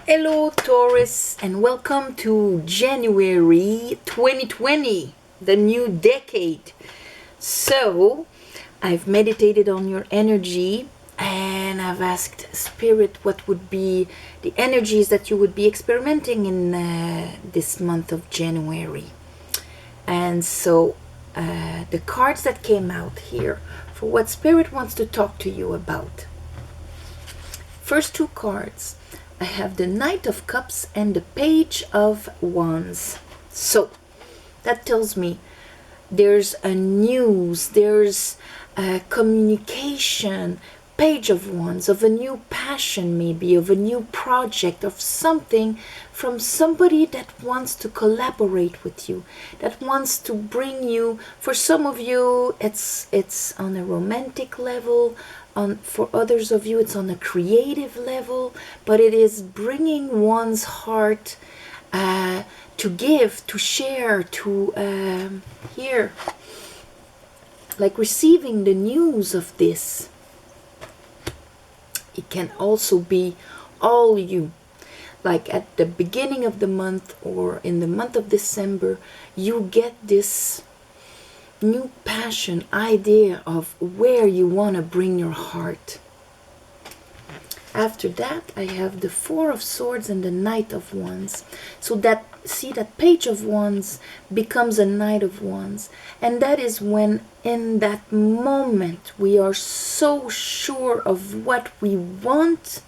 Hello Taurus and welcome to January 2020, the new decade. So, I've meditated on your energy and I've asked Spirit what would be the energies that you would be experimenting in this month of January. And so, the cards that came out here for what Spirit wants to talk to you about. First two cards, I have the Knight of Cups and the Page of Wands. So that tells me there's a news, there's a communication, Page of Wands, of a new passion, maybe of a new project, of something from somebody that wants to collaborate with you, that wants to bring you. For some of you, it's on a romantic level. For others of you, it's on a creative level, but it is bringing one's heart to give, to share, to hear, like receiving the news of this. It can also be all you, like at the beginning of the month or in the month of December, you get this new passion, idea of where you want to bring your heart. After that, I have the Four of Swords and the Knight of Wands. So that, see, that Page of Wands becomes a Knight of Wands. And that is when in that moment we are so sure of what we want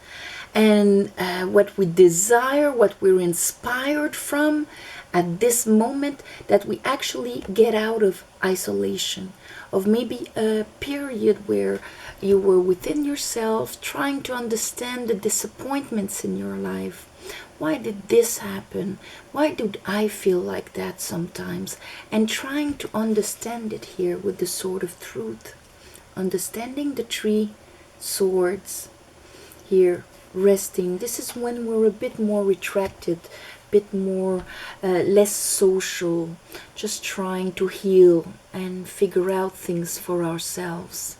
and what we desire, what we're inspired from at this moment, that we actually get out of isolation, of maybe a period where you were within yourself trying to understand the disappointments in your life. Why did this happen? Why do I feel like that sometimes? And trying to understand it here with the Sword of Truth. Understanding the three swords here, resting. This is when we're a bit more retracted, bit more less social, just trying to heal and figure out things for ourselves.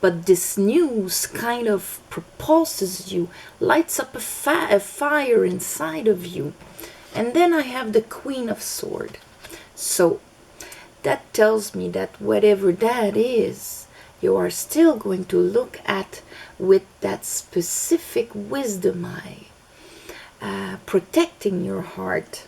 But this news kind of propulses you, lights up a fire inside of you. And then I have the Queen of Swords. So that tells me that whatever that is, you are still going to look at with that specific wisdom eye, protecting your heart.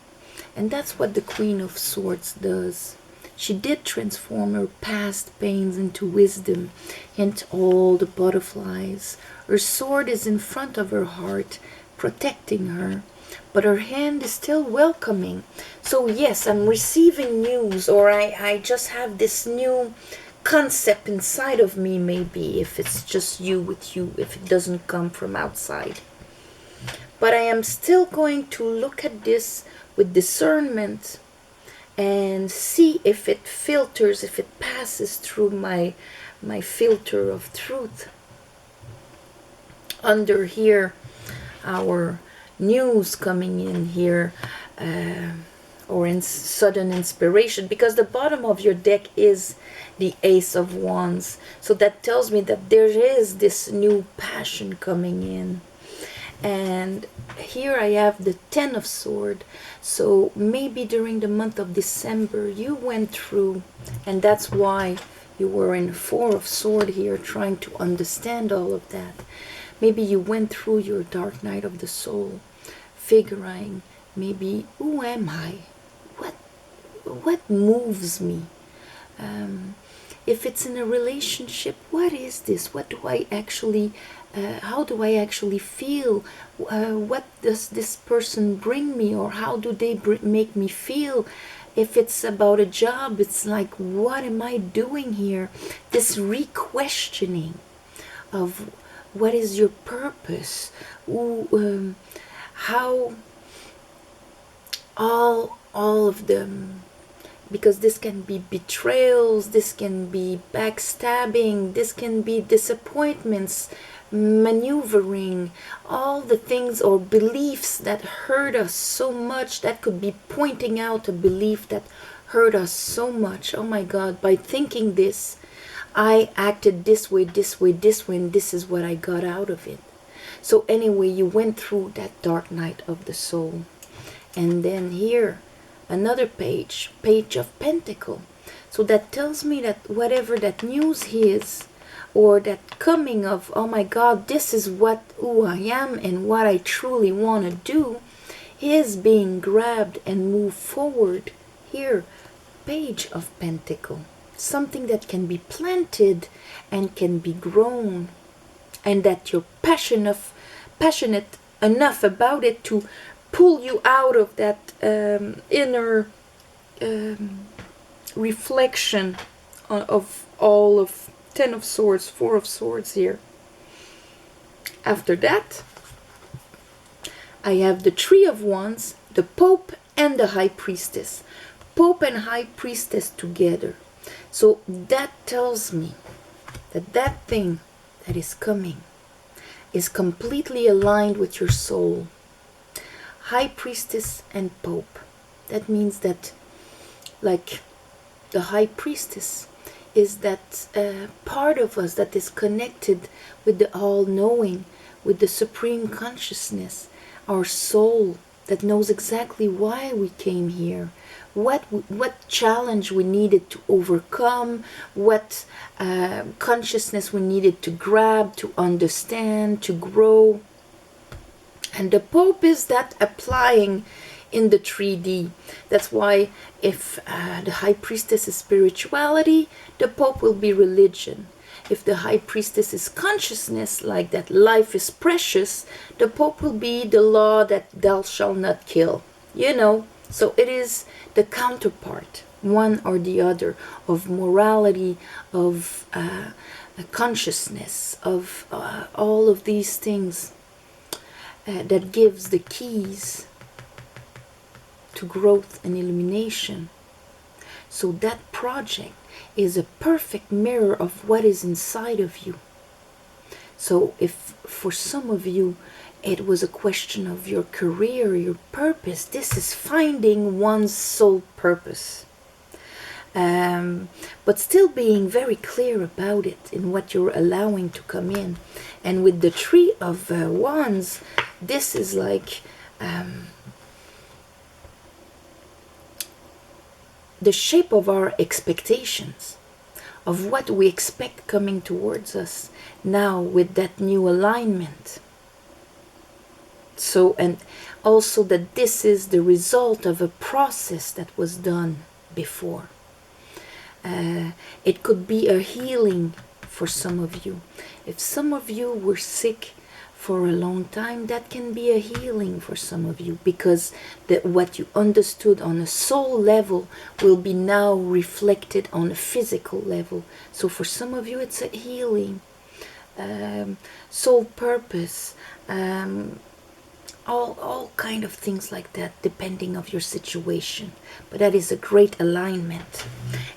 And that's what the Queen of Swords does. She did transform her past pains into wisdom, and all the butterflies. Her sword is in front of her heart, protecting her, but her hand is still welcoming. So yes, I'm receiving news, or I just have this new concept inside of me, maybe, if it's just you with you, if it doesn't come from outside. But I am still going to look at this with discernment and see if it filters, if it passes through my filter of truth. Under here, our news coming in here, or in sudden inspiration, because the bottom of your deck is the Ace of Wands. So that tells me that there is this new passion coming in. And here I have the Ten of Swords. So maybe during the month of December you went through, and that's why you were in Four of Swords here, trying to understand all of that. Maybe you went through your dark night of the soul, figuring maybe, who am I? What moves me? If it's in a relationship, what is this? What do I actually, how do I actually feel? What does this person bring me, or how do they make me feel? If it's about a job, it's like, what am I doing here? This re-questioning of what is your purpose? How all of them, because this can be betrayals, this can be backstabbing, this can be disappointments, maneuvering, all the things or beliefs that hurt us so much. That could be pointing out a belief that hurt us so much. Oh my God, by thinking this, I acted this way, and this is what I got out of it. So anyway, you went through that dark night of the soul. And then here, another page of Pentacle. So that tells me that whatever that news is, or that coming of, oh my God, this is who I am and what I truly want to do, is being grabbed and moved forward. Here, Page of Pentacle. Something that can be planted and can be grown, and that you're passionate enough about it to pull you out of that inner reflection of all of 10 of Swords, 4 of Swords here. After that, I have the Three of Wands, the Pope, and the High Priestess. Pope and High Priestess together. So that tells me that that thing that is coming is completely aligned with your soul. High Priestess and Pope. That means that, like, the High Priestess is that part of us that is connected with the all-knowing, with the Supreme Consciousness, our soul that knows exactly why we came here, what challenge we needed to overcome, what consciousness we needed to grab, to understand, to grow. And the Pope is that applying in the 3D. That's why if the High Priestess is spirituality, the Pope will be religion. If the High Priestess is consciousness, like that life is precious, the Pope will be the law that thou shalt not kill. You know, so it is the counterpart, one or the other, of morality, of consciousness, of all of these things that gives the keys to growth and illumination. So that project is a perfect mirror of what is inside of you. So if for some of you it was a question of your career, your purpose, this is finding one's soul purpose. But still being very clear about it in what you're allowing to come in. And with the Three of Wands, this is like the shape of our expectations, of what we expect coming towards us now with that new alignment. So, and also that this is the result of a process that was done before. It could be a healing for some of you. If some of you were sick for a long time, that can be a healing for some of you, because what you understood on a soul level will be now reflected on a physical level. So for some of you it's a healing, soul purpose, all kind of things like that, depending of your situation. But that is a great alignment.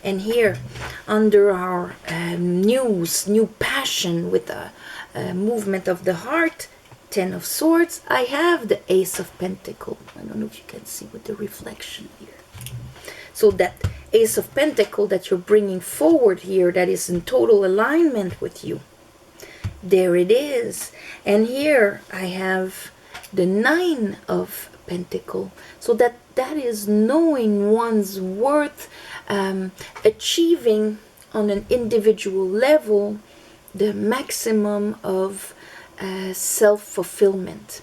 And here under our new passion with a movement of the heart, 10 of Swords, I have the Ace of Pentacles. I don't know if you can see with the reflection here. So that Ace of Pentacles that you're bringing forward here, that is in total alignment with you. There it is. And here I have the 9 of Pentacles. So that is knowing one's worth, achieving on an individual level the maximum of self-fulfillment.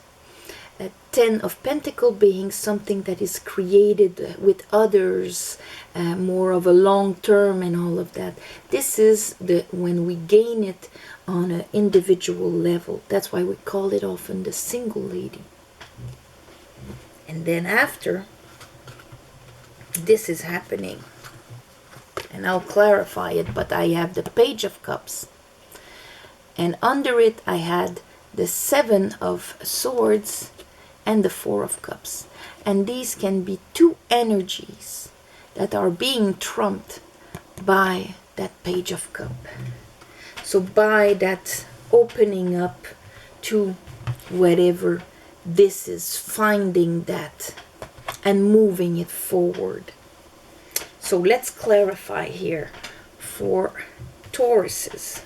10 of Pentacles being something that is created with others, more of a long term and all of that. This is when we gain it on an individual level. That's why we call it often the single lady. And then after this is happening, and I'll clarify it, but I have the Page of Cups, and under it I had the 7 of Swords and the 4 of Cups. And these can be two energies that are being trumped by that Page of Cups. So by that opening up to whatever this is, finding that and moving it forward. So let's clarify here for Tauruses.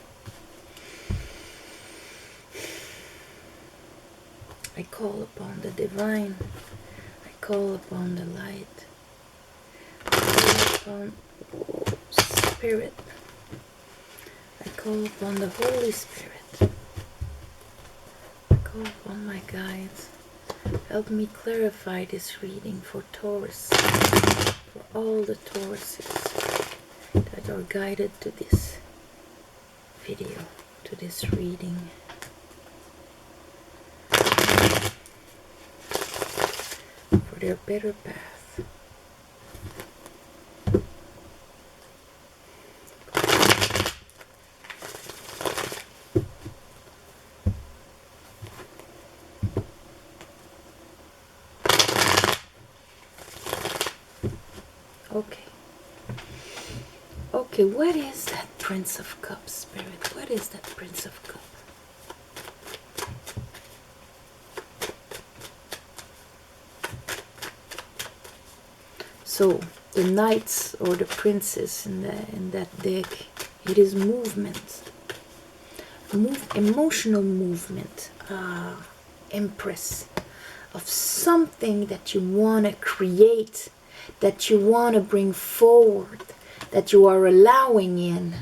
I call upon the divine. I call upon the light. I call upon Spirit. I call upon the Holy Spirit. I call upon my guides. Help me clarify this reading for Taurus. For all the Tauruses that are guided to this video, to this reading. For their better path. Okay. Okay, what is that Prince of Cups, Spirit? What is that Prince of Cups? So, the knights or the princes in that deck, it is movement. Emotional movement. Empress. Of something that you want to create, that you want to bring forward, that you are allowing in.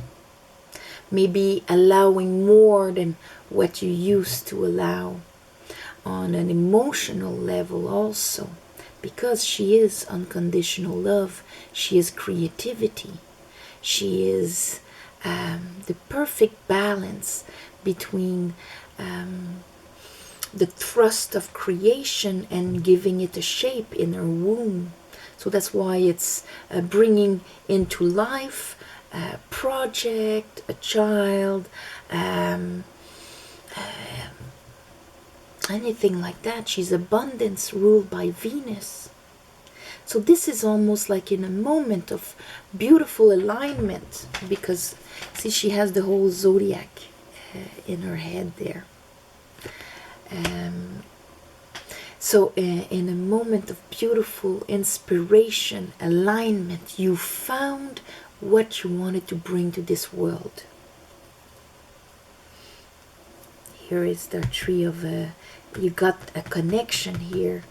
Maybe allowing more than what you used to allow. On an emotional level also. Because she is unconditional love. She is creativity. She is the perfect balance between the thrust of creation and giving it a shape in her womb. So that's why it's bringing into life a project, a child, anything like that. She's abundance ruled by Venus. So this is almost like in a moment of beautiful alignment, because see, she has the whole zodiac in her head there. So in a moment of beautiful inspiration, alignment, you found what you wanted to bring to this world. Here is the tree of you got a connection here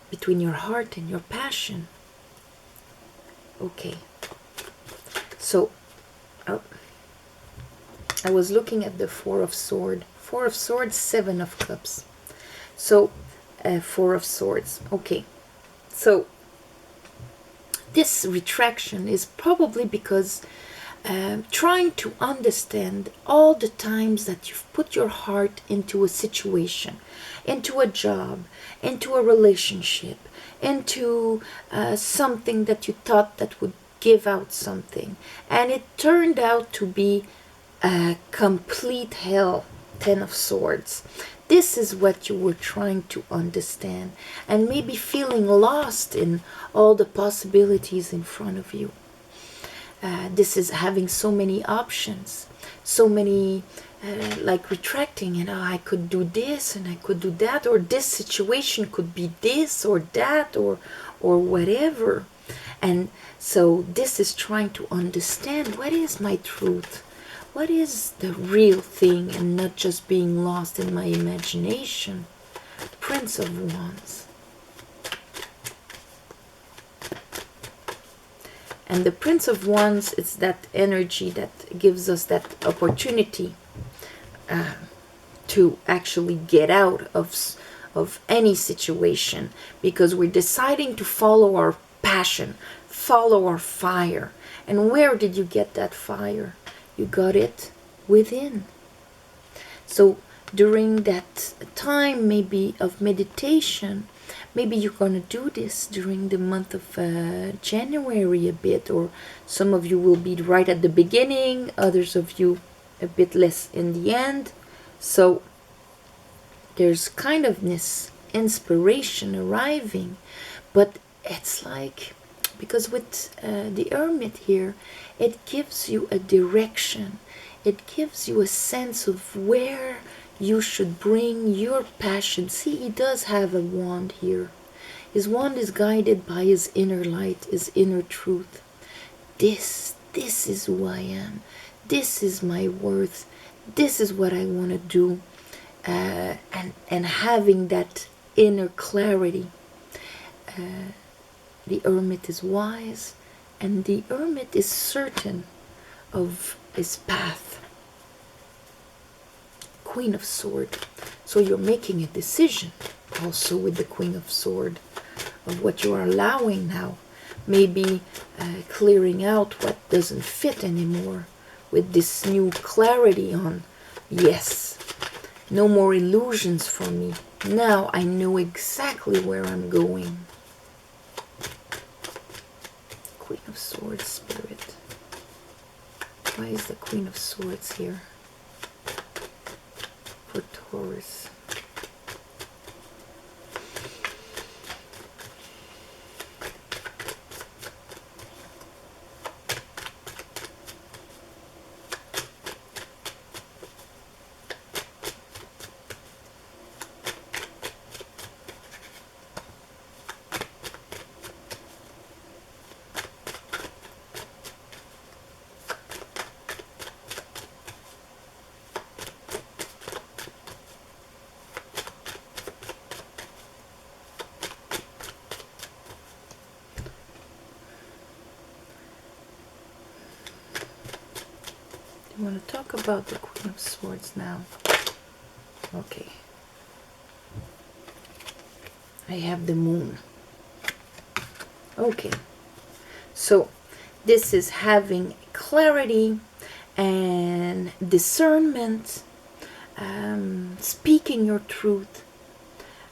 between your heart and your passion. Okay. So I was looking at the Four of Swords. Four of Swords, Seven of Cups. So, Four of Swords. Okay. So, this retraction is probably because trying to understand all the times that you've put your heart into a situation, into a job, into a relationship, into something that you thought that would give out something, and it turned out to be a complete hell. Ten of Swords. This is what you were trying to understand, and maybe feeling lost in all the possibilities in front of you. This is having so many options, so many like retracting, I could do this and I could do that, or this situation could be this or that, or whatever. And so this is trying to understand, what is my truth? What is the real thing, and not just being lost in my imagination? Prince of Wands. And the Prince of Wands is that energy that gives us that opportunity to actually get out of any situation, because we're deciding to follow our passion, follow our fire. And where did you get that fire? You got it within. So during that time maybe of meditation, maybe you're going to do this during the month of January a bit, or some of you will be right at the beginning, others of you a bit less in the end. So there's kind of this inspiration arriving, but it's like, because with the Hermit here, it gives you a direction. It gives you a sense of where you should bring your passion. See, he does have a wand here. His wand is guided by his inner light, his inner truth. This is who I am. This is my worth. This is what I want to do. and having that inner clarity. The hermit is wise, and the hermit is certain of his path. Queen of Sword. So you're making a decision also with the Queen of Sword of what you are allowing now. Maybe clearing out what doesn't fit anymore with this new clarity on, yes, no more illusions for me. Now I know exactly where I'm going. Queen of Swords, Spirit. Why is the Queen of Swords here for Taurus? I want to talk about the Queen of Swords now. Okay. I have the Moon. Okay. So this is having clarity and discernment, speaking your truth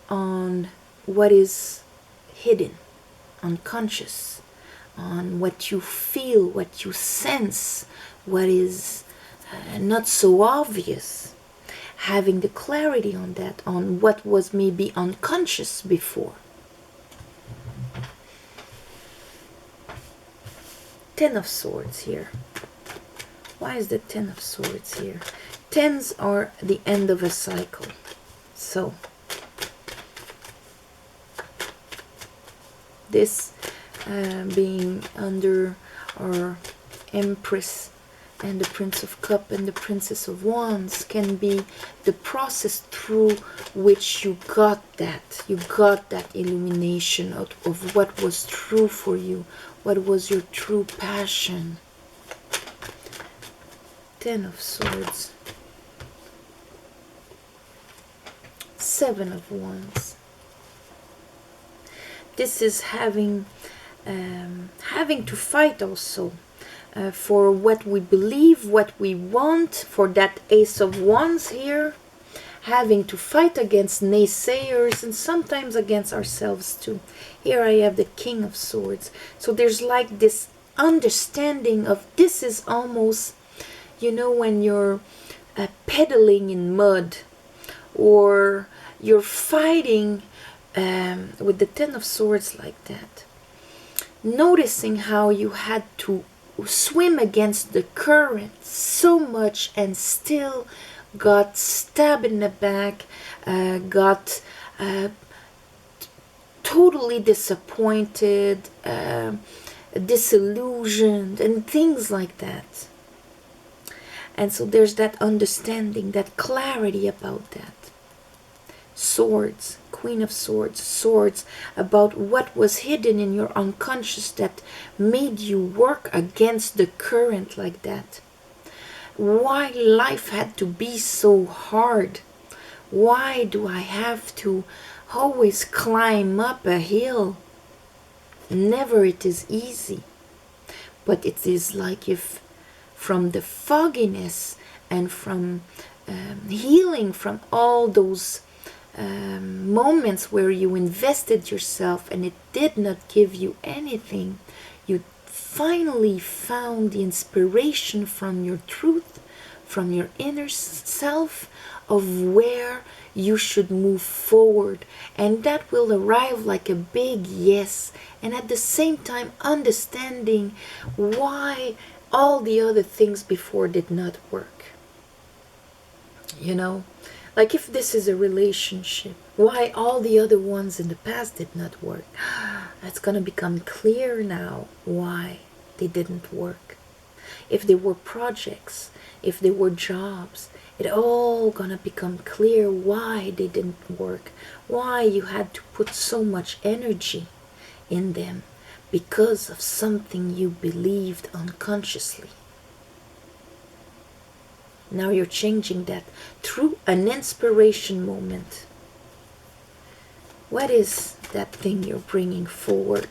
on what is hidden, unconscious, on what you feel, what you sense, what is not so obvious, having the clarity on that, on what was maybe unconscious before. Ten of Swords here. Why is the Ten of Swords here? Tens are the end of a cycle. So this being under our Empress and the Prince of Cups and the Princess of Wands can be the process through which you got that. You got that illumination of what was true for you, what was your true passion. Ten of Swords. Seven of Wands. This is having to fight also for what we believe, what we want, for that Ace of Wands here, having to fight against naysayers and sometimes against ourselves too. Here I have the King of Swords. So there's like this understanding of, this is almost, you know, when you're pedaling in mud, or you're fighting with the Ten of Swords like that, noticing how you had to swim against the current so much and still got stabbed in the back, got totally disappointed, disillusioned, and things like that. And so there's that understanding, that clarity about that. Swords, Queen of Swords, swords about what was hidden in your unconscious that made you work against the current like that. Why life had to be so hard? Why do I have to always climb up a hill? Never it is easy. But it is like if from the fogginess and from healing from all those moments where you invested yourself and it did not give you anything, you finally found the inspiration from your truth, from your inner self, of where you should move forward, and that will arrive like a big yes, and at the same time understanding why all the other things before did not work. You know, like if this is a relationship, why all the other ones in the past did not work. That's going to become clear now why they didn't work. If they were projects, if they were jobs, It all gonna become clear why they didn't work, why you had to put so much energy in them, because of something you believed unconsciously. Now you're changing that through an inspiration moment. What is that thing you're bringing forward?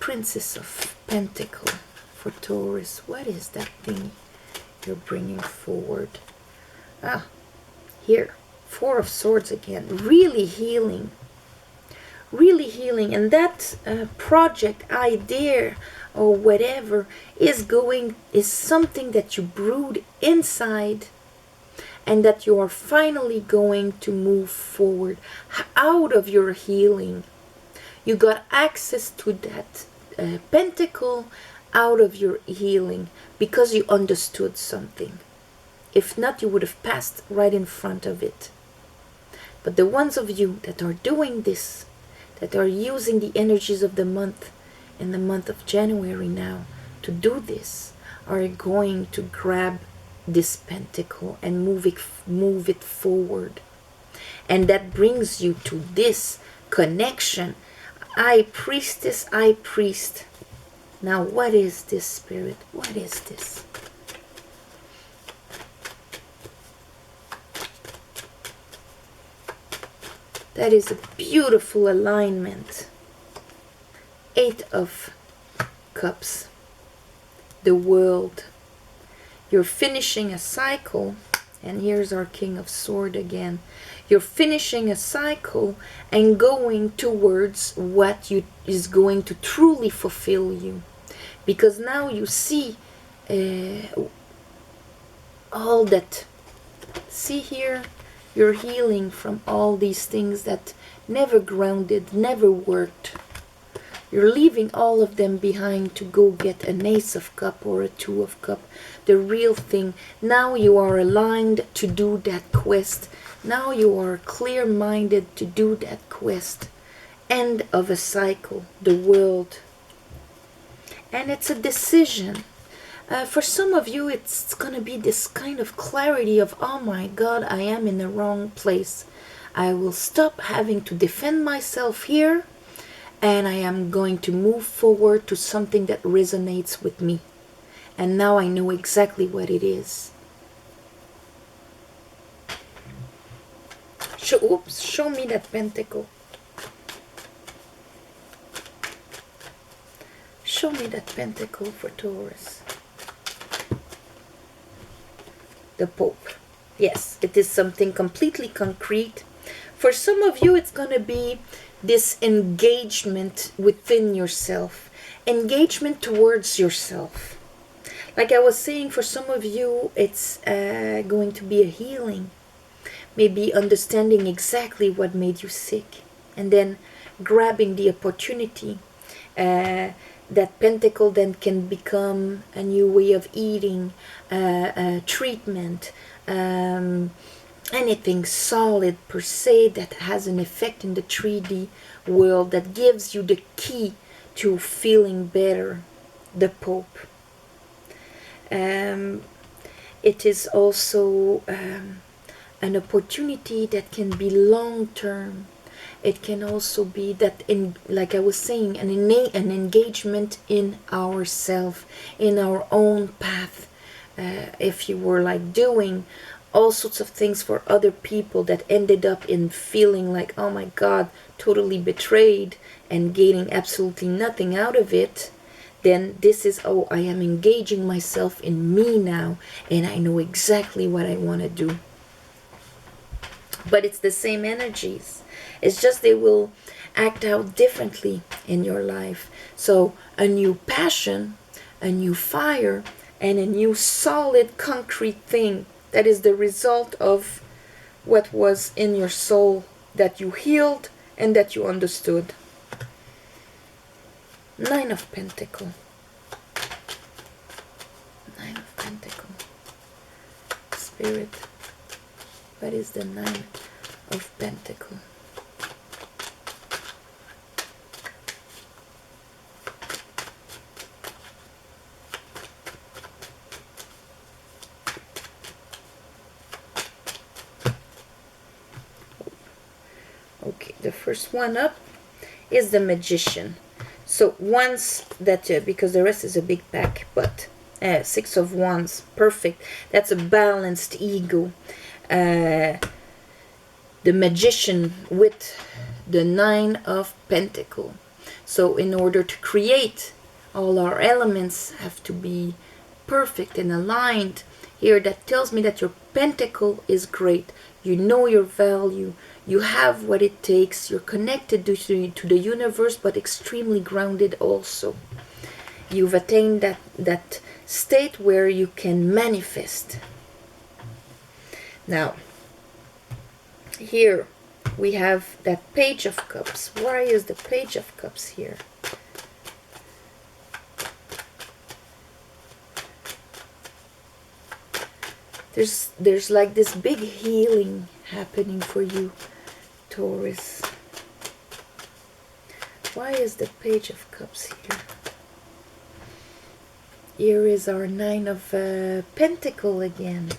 Princess of Pentacle for Taurus. What is that thing you're bringing forward? Ah, here, Four of Swords again. Really healing. Really healing. And that project, idea, or whatever is something that you brewed inside, and that you are finally going to move forward out of your healing. You got access to that pentacle out of your healing because you understood something. If not, you would have passed right in front of it. But the ones of you that are doing this, that are using the energies of the month, in the month of January now, to do this, are going to grab this pentacle and move it forward. And that brings you to this connection. High priestess, high priest. Now what is this, spirit? What is this? That is a beautiful alignment. Eight of Cups. The world. You're finishing a cycle. And here's our King of Swords again. You're finishing a cycle and going towards what is going to truly fulfill you. Because now you see all that. See here, you're healing from all these things that never grounded, never worked. You're leaving all of them behind to go get an Ace of Cup or a Two of Cup, the real thing. Now you are aligned to do that quest. Now you are clear-minded to do that quest. End of a cycle, the world. And it's a decision. For some of you, it's going to be this kind of clarity of, oh my God, I am in the wrong place. I will stop having to defend myself here. And I am going to move forward to something that resonates with me. And now I know exactly what it is. Show me that pentacle. Show me that pentacle for Taurus. The Pope. Yes, it is something completely concrete. For some of you, it's going to be this engagement within yourself, engagement towards yourself. Like I was saying, for some of you, it's going to be a healing, maybe understanding exactly what made you sick, and then grabbing the opportunity. That pentacle then can become a new way of eating, treatment, anything solid per se that has an effect in the 3D world, that gives you the key to feeling better. The Pope. It is also an opportunity that can be long-term. It can also be that, like I was saying, an engagement in ourself, in our own path. If you were like doing all sorts of things for other people that ended up in feeling like, oh my God, totally betrayed and gaining absolutely nothing out of it, then this is, oh, I am engaging myself in me now, and I know exactly what I want to do. But it's the same energies. It's just they will act out differently in your life. So a new passion, a new fire, and a new solid concrete thing that is the result of what was in your soul that you healed and that you understood. Nine of Pentacles. Nine of Pentacles. Spirit, what is the Nine of Pentacles? Okay, the first one up is the Magician. So once that, because the rest is a big pack, but Six of Wands, perfect. That's a balanced ego. The Magician with the Nine of Pentacles. So in order to create, all our elements have to be perfect and aligned. Here that tells me that your pentacle is great. You know your value. You have what it takes. You're connected to the universe, but extremely grounded also. You've attained that state where you can manifest. Now, here we have that Page of Cups. Why is the Page of Cups here? There's like this big healing happening for you, Taurus. Why is the Page of Cups here? Here is our Nine of Pentacles again.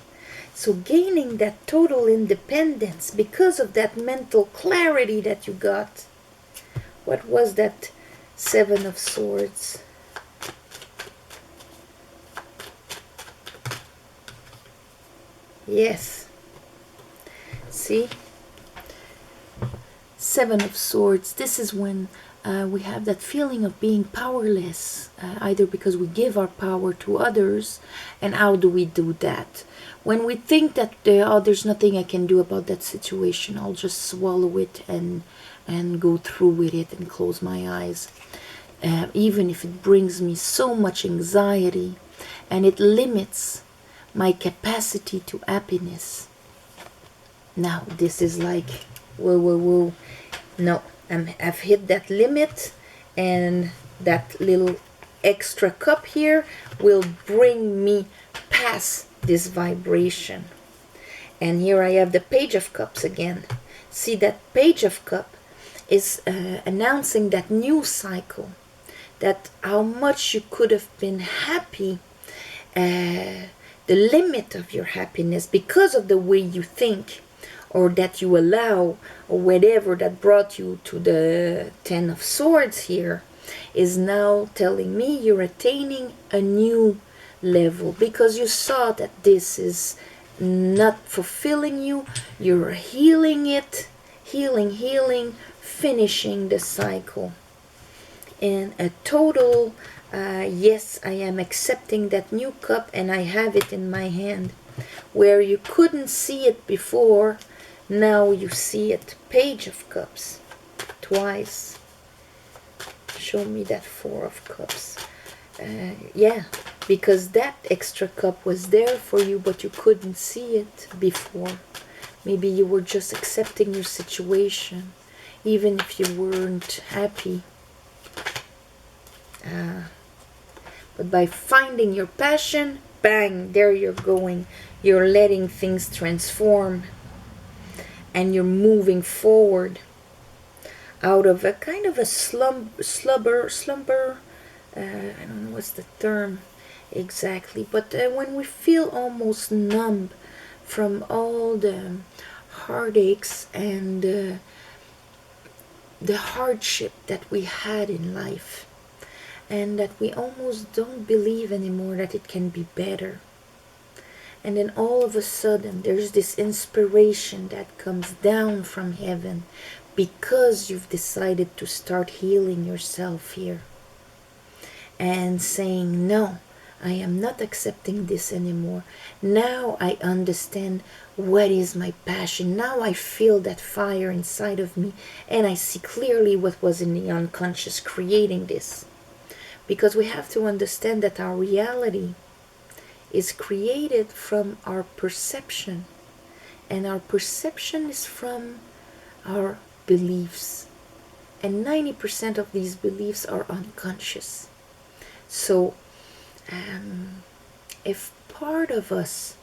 So gaining that total independence because of that mental clarity that you got. What was that Seven of Swords? Yes. See? Seven of Swords. This is when we have that feeling of being powerless, either because we give our power to others. And how do we do that? When we think that oh, there's nothing I can do about that situation, I'll just swallow it and go through with it and close my eyes, even if it brings me so much anxiety and it limits my capacity to happiness. Now this is like, whoa, no, I've hit that limit, and that little extra cup here will bring me past this vibration. And here I have the Page of Cups again. See, that Page of Cup is announcing that new cycle, that how much you could have been happy, the limit of your happiness because of the way you think, or that you allow, or whatever that brought you to the Ten of Swords here, is now telling me you're attaining a new level because you saw that this is not fulfilling you. You're healing it, healing, finishing the cycle. And a total, yes, I am accepting that new cup and I have it in my hand. Where you couldn't see it before, now you see it. Page of Cups. Twice. Show me that Four of Cups. Yeah, because that extra cup was there for you, but you couldn't see it before. Maybe you were just accepting your situation, even if you weren't happy. But by finding your passion, bang, there you're going. You're letting things transform. And you're moving forward out of a kind of a slumber. I don't know what's the term exactly. But when we feel almost numb from all the heartaches and the hardship that we had in life. And that we almost don't believe anymore that it can be better. And then all of a sudden there's this inspiration that comes down from heaven because you've decided to start healing yourself here. And saying, no, I am not accepting this anymore. Now I understand what is my passion. Now I feel that fire inside of me. And I see clearly what was in the unconscious creating this. Because we have to understand that our reality is created from our perception, and our perception is from our beliefs, and 90% of these beliefs are unconscious. So if part of us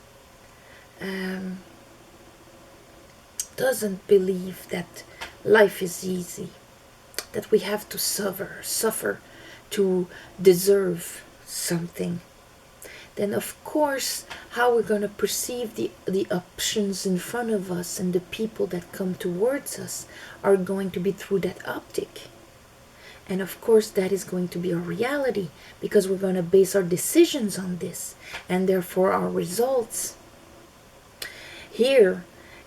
doesn't believe that life is easy, that we have to suffer to deserve something, then of course how we're going to perceive the options in front of us and the people that come towards us are going to be through that optic. And of course that is going to be our reality, because we're going to base our decisions on this, and therefore our results. Here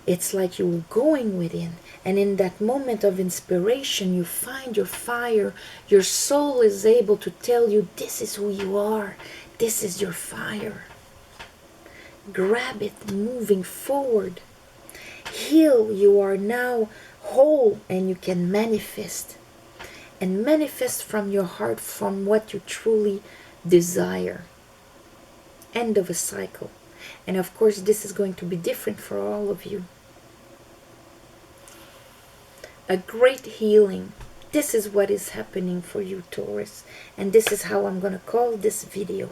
it's like you're going within, and in that moment of inspiration you find your fire. Your soul is able to tell you, this is who you are, this is your fire. Grab it, moving forward. Heal, you are now whole, and you can manifest. And manifest from your heart, from what you truly desire. End of a cycle. And of course this is going to be different for all of you. A great healing. This is what is happening for you, Taurus. And this is how I'm going to call this video.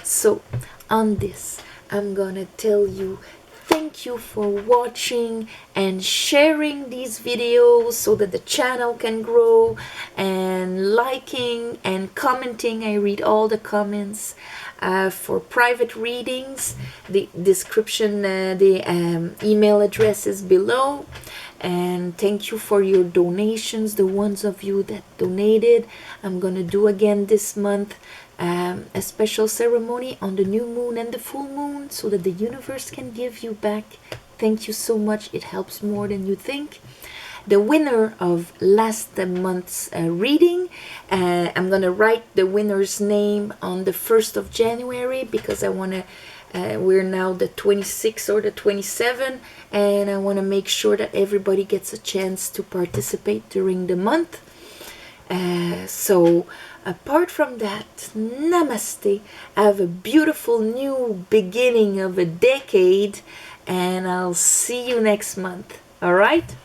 So on this, I'm going to tell you, thank you for watching and sharing these videos so that the channel can grow, and liking and commenting. I read all the comments. For private readings, the description, the email address is below. And thank you for your donations, the ones of you that donated. I'm gonna do again this month a special ceremony on the new moon and the full moon, so that the universe can give you back. Thank you so much. It helps more than you think. The winner of last month's reading, I'm gonna write the winner's name on the 1st of January, because I want to we're now the 26th or the 27th, and I want to make sure that everybody gets a chance to participate during the month. So apart from that, namaste. Have a beautiful new beginning of a decade, and I'll see you next month. All right?